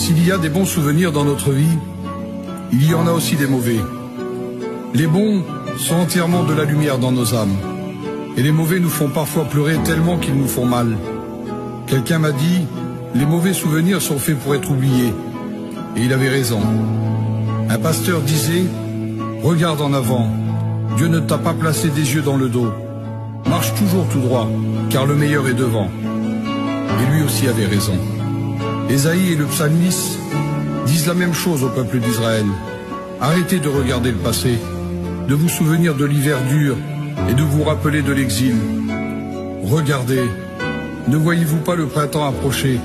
S'il y a des bons souvenirs dans notre vie, il y en a aussi des mauvais. Les bons sont entièrement de la lumière dans nos âmes. Et les mauvais nous font parfois pleurer tellement qu'ils nous font mal. Quelqu'un m'a dit, les mauvais souvenirs sont faits pour être oubliés. Et il avait raison. Un pasteur disait, regarde en avant, Dieu ne t'a pas placé des yeux dans le dos. Marche toujours tout droit, car le meilleur est devant. Et lui aussi avait raison. Ésaïe et le psalmiste disent la même chose au peuple d'Israël. Arrêtez de regarder le passé, de vous souvenir de l'hiver dur et de vous rappeler de l'exil. Regardez, ne voyez-vous pas le printemps approcher?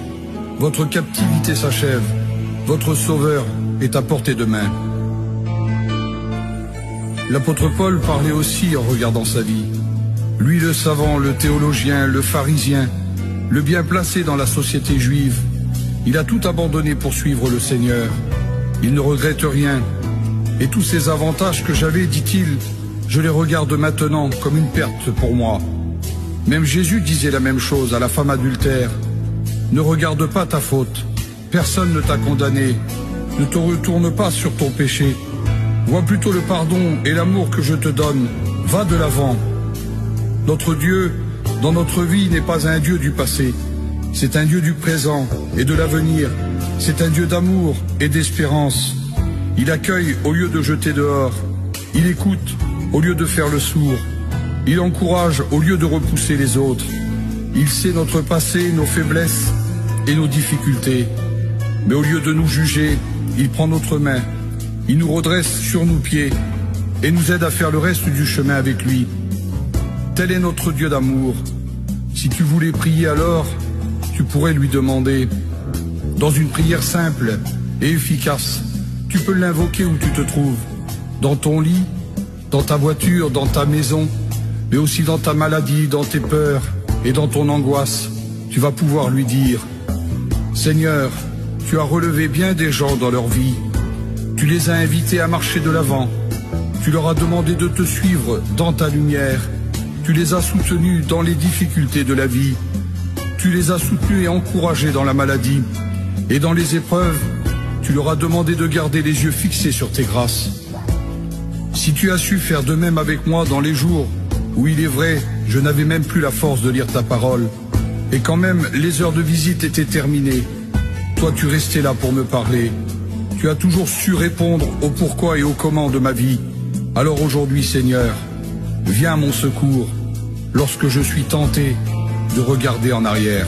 Votre captivité s'achève, votre sauveur est à portée de main. L'apôtre Paul parlait aussi en regardant sa vie. Lui, le savant, le théologien, le pharisien, le bien placé dans la société juive, il a tout abandonné pour suivre le Seigneur. Il ne regrette rien. Et tous ces avantages que j'avais, dit-il, je les regarde maintenant comme une perte pour moi. Même Jésus disait la même chose à la femme adultère. Ne regarde pas ta faute. Personne ne t'a condamné. Ne te retourne pas sur ton péché. Vois plutôt le pardon et l'amour que je te donne. Va de l'avant. Notre Dieu, dans notre vie, n'est pas un Dieu du passé. C'est un Dieu du présent et de l'avenir. C'est un Dieu d'amour et d'espérance. Il accueille au lieu de jeter dehors. Il écoute au lieu de faire le sourd. Il encourage au lieu de repousser les autres. Il sait notre passé, nos faiblesses et nos difficultés. Mais au lieu de nous juger, il prend notre main. Il nous redresse sur nos pieds et nous aide à faire le reste du chemin avec lui. Tel est notre Dieu d'amour. Si tu voulais prier alors, tu pourrais lui demander, dans une prière simple et efficace, tu peux l'invoquer où tu te trouves, dans ton lit, dans ta voiture, dans ta maison, mais aussi dans ta maladie, dans tes peurs et dans ton angoisse. Tu vas pouvoir lui dire, Seigneur, tu as relevé bien des gens dans leur vie. Tu les as invités à marcher de l'avant. Tu leur as demandé de te suivre dans ta lumière. Tu les as soutenus dans les difficultés de la vie. Tu les as soutenus et encouragés dans la maladie. Et dans les épreuves, tu leur as demandé de garder les yeux fixés sur tes grâces. Si tu as su faire de même avec moi dans les jours où il est vrai, je n'avais même plus la force de lire ta parole, et quand même les heures de visite étaient terminées, toi tu restais là pour me parler. Tu as toujours su répondre au pourquoi et au comment de ma vie. Alors aujourd'hui, Seigneur, viens à mon secours lorsque je suis tenté de regarder en arrière.